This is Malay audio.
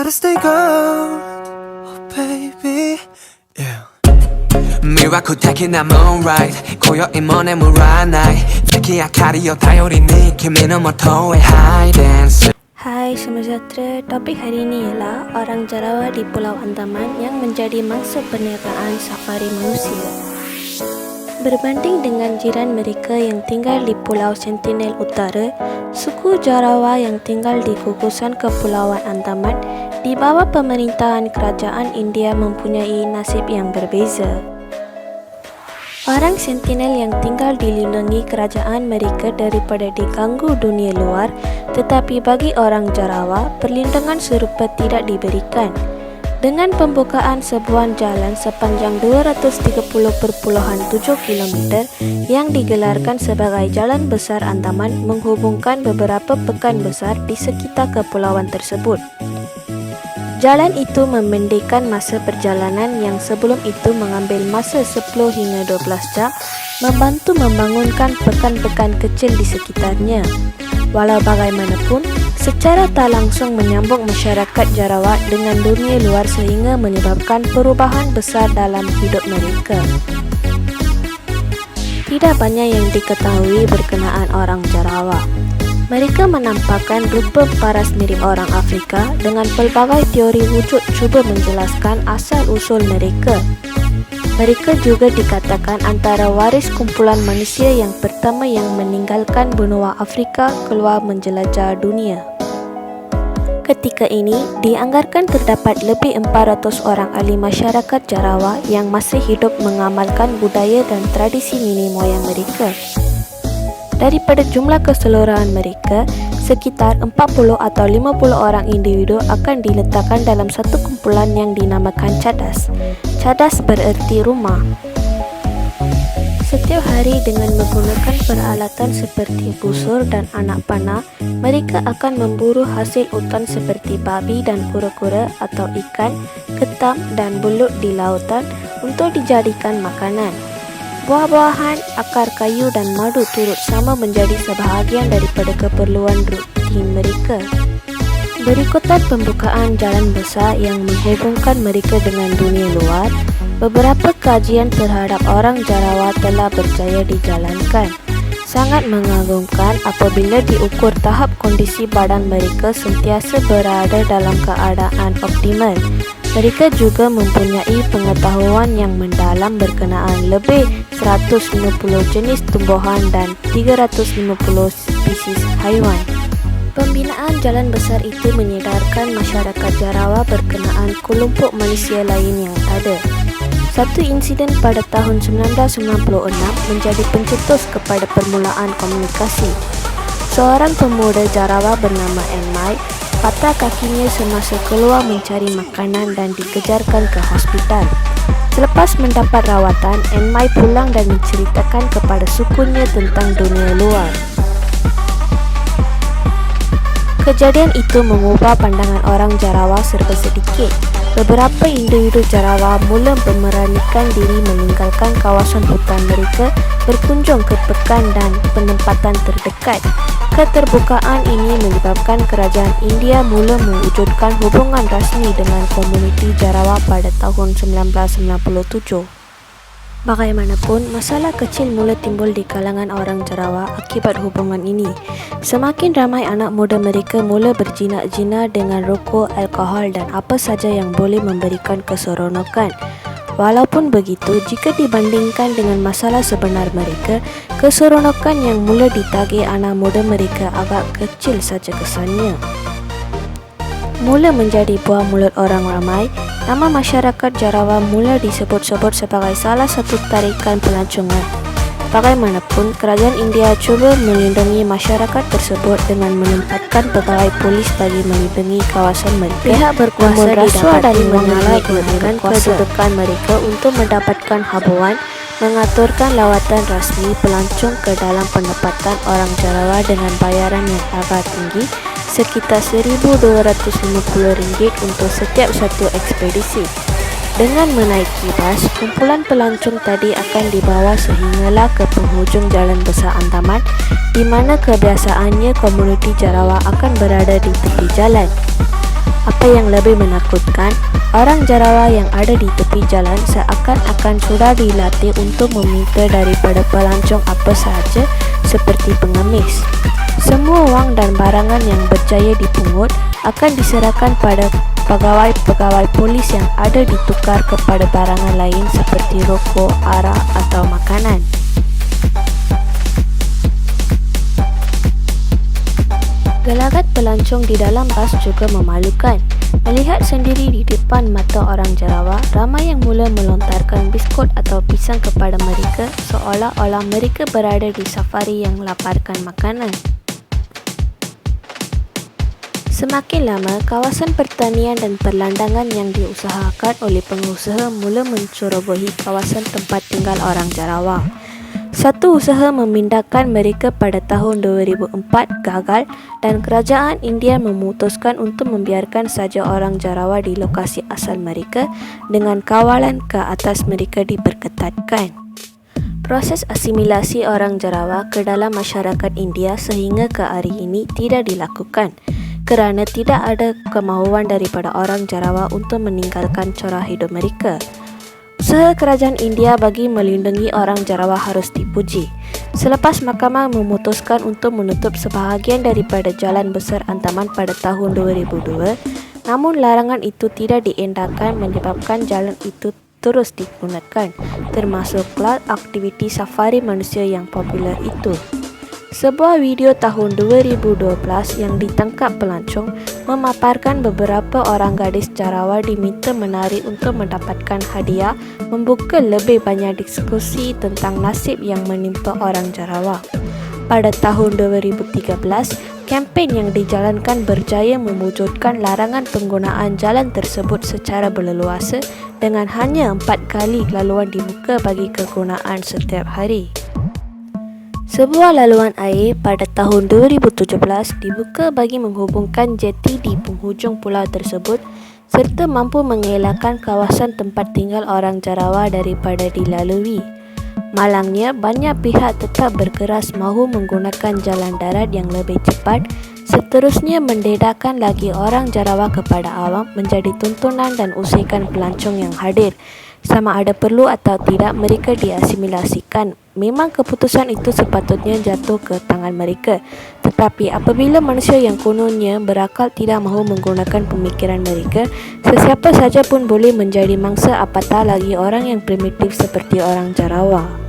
gotta stay gold, oh baby, yeah. 미와코 타키 나 moonrise 고요히 머네 무라나이 특히 아카리오 다요리 느낌이는 모토의 hide and seek. Hai, semua sejahtera. Topik hari ini ialah orang Jarawa di Pulau Andaman yang menjadi mangsa perniagaan safari manusia. Berbanding dengan jiran mereka yang tinggal di Pulau Sentinel Utara, suku Jarawa yang tinggal di gugusan Kepulauan Andaman di bawah pemerintahan kerajaan India mempunyai nasib yang berbeza. Orang Sentinel yang tinggal dilindungi kerajaan mereka daripada diganggu dunia luar, tetapi bagi orang Jarawa, perlindungan serupa tidak diberikan. Dengan pembukaan sebuah jalan sepanjang 230.7 km yang digelarkan sebagai Jalan Besar Andaman menghubungkan beberapa pekan besar di sekitar kepulauan tersebut. Jalan itu memendekkan masa perjalanan yang sebelum itu mengambil masa 10 hingga 12 jam, membantu membangunkan pekan-pekan kecil di sekitarnya. Walau bagaimanapun, secara tak langsung menyambung masyarakat Jarawa dengan dunia luar sehingga menyebabkan perubahan besar dalam hidup mereka. Tidak banyak yang diketahui berkenaan orang Jarawa. Mereka menampakkan rupa paras mirip orang Afrika dengan pelbagai teori wujud cuba menjelaskan asal-usul mereka. Mereka juga dikatakan antara waris kumpulan manusia yang pertama yang meninggalkan benua Afrika keluar menjelajah dunia. Ketika ini, dianggarkan terdapat lebih 400 orang ahli masyarakat Jarawa yang masih hidup mengamalkan budaya dan tradisi nenek moyang mereka. Daripada jumlah keseluruhan mereka, sekitar 40 atau 50 orang individu akan diletakkan dalam satu kumpulan yang dinamakan cadas. Cadas bererti rumah. Setiap hari dengan menggunakan peralatan seperti busur dan anak panah, mereka akan memburu hasil hutan seperti babi dan kura-kura atau ikan, ketam dan belut di lautan untuk dijadikan makanan. Buah-buahan, akar kayu dan madu turut sama menjadi sebahagian daripada keperluan rutin mereka. Berikutan pembukaan jalan besar yang menghubungkan mereka dengan dunia luar, beberapa kajian terhadap orang Jarawa telah berjaya dijalankan. Sangat mengagumkan apabila diukur tahap kondisi badan mereka sentiasa berada dalam keadaan optimal. Mereka juga mempunyai pengetahuan yang mendalam berkenaan lebih 150 jenis tumbuhan dan 350 spesies haiwan. Pembinaan jalan besar itu menyedarkan masyarakat Jarawa berkenaan kelompok manusia lain yang ada. Satu insiden pada tahun 1996 menjadi pencetus kepada permulaan komunikasi. Seorang pemuda Jarawa bernama Enmai patah kakinya semasa keluar mencari makanan dan dikejarkan ke hospital. Selepas mendapat rawatan, Enmai pulang dan menceritakan kepada sukunya tentang dunia luar. Kejadian itu mengubah pandangan orang Jarawa serba sedikit. Beberapa individu Jarawa mula memberanikan diri meninggalkan kawasan hutan mereka, berkunjung ke pekan dan penempatan terdekat. Keterbukaan ini menyebabkan kerajaan India mula mewujudkan hubungan rasmi dengan komuniti Jarawa pada tahun 1997. Bagaimanapun, masalah kecil mula timbul di kalangan orang Jarawa akibat hubungan ini. Semakin ramai anak muda mereka mula berjinak-jinak dengan rokok, alkohol dan apa saja yang boleh memberikan keseronokan. Walaupun begitu, jika dibandingkan dengan masalah sebenar mereka, keseronokan yang mula ditagih anak muda mereka agak kecil saja kesannya. Mula menjadi buah mulut orang ramai, nama masyarakat Jarawa mula disebut-sebut sebagai salah satu tarikan pelancongan. Bagaimanapun, kerajaan India cuba melindungi masyarakat tersebut dengan menempatkan pegawai polis bagi melindungi kawasan mereka. Pihak berkuasa didapati menyalahgunakan kedudukan mereka untuk mendapatkan habuan, mengaturkan lawatan rasmi pelancong ke dalam penempatan orang Jarawa dengan bayaran yang agak tinggi, sekitar RM1,250 untuk setiap satu ekspedisi. Dengan menaiki bas, kumpulan pelancong tadi akan dibawa sehinggalah ke penghujung Jalan Besar Andaman, di mana kebiasaannya komuniti Jarawa akan berada di tepi jalan. Apa yang lebih menakutkan, orang Jarawa yang ada di tepi jalan seakan-akan sudah dilatih untuk meminta daripada pelancong apa sahaja seperti pengemis. Semua wang dan barangan yang berjaya dipungut akan diserahkan pada pegawai-pegawai polis yang ada ditukar kepada barangan lain seperti rokok, arak atau makanan. Gelagat pelancong di dalam bas juga memalukan. Melihat sendiri di depan mata orang Jarawa, ramai yang mula melontarkan biskut atau pisang kepada mereka seolah-olah mereka berada di safari yang melaparkan makanan. Semakin lama, kawasan pertanian dan perlandangan yang diusahakan oleh pengusaha mula mencerobohi kawasan tempat tinggal orang Jarawa. Satu usaha memindahkan mereka pada tahun 2004 gagal dan kerajaan India memutuskan untuk membiarkan saja orang Jarawa di lokasi asal mereka dengan kawalan ke atas mereka diperketatkan. Proses asimilasi orang Jarawa ke dalam masyarakat India sehingga ke hari ini tidak dilakukan kerana tidak ada kemahuan daripada orang Jarawa untuk meninggalkan cara hidup mereka. Usaha kerajaan India bagi melindungi orang Jarawa harus dipuji. Selepas mahkamah memutuskan untuk menutup sebahagian daripada jalan besar Andaman pada tahun 2002, namun larangan itu tidak diendahkan menyebabkan jalan itu terus digunakan, termasuklah aktiviti safari manusia yang popular itu. Sebuah video tahun 2012 yang ditangkap pelancong memaparkan beberapa orang gadis Jarawa diminta menari untuk mendapatkan hadiah, membuka lebih banyak diskusi tentang nasib yang menimpa orang Jarawa. Pada tahun 2013, kempen yang dijalankan berjaya mewujudkan larangan penggunaan jalan tersebut secara berleluasa dengan hanya 4 kali laluan dibuka bagi kegunaan setiap hari. Sebuah laluan air pada tahun 2017 dibuka bagi menghubungkan jeti di penghujung pulau tersebut serta mampu mengelakkan kawasan tempat tinggal orang Jarawa daripada dilalui. Malangnya, banyak pihak tetap berkeras mahu menggunakan jalan darat yang lebih cepat, seterusnya mendedahkan lagi orang Jarawa kepada awam menjadi tuntunan dan usikan pelancong yang hadir. Sama ada perlu atau tidak mereka diasimilasikan. Memang keputusan itu sepatutnya jatuh ke tangan mereka. Tetapi apabila manusia yang kononnya berakal tidak mahu menggunakan pemikiran mereka, sesiapa saja pun boleh menjadi mangsa, apatah lagi orang yang primitif seperti orang Jarawa.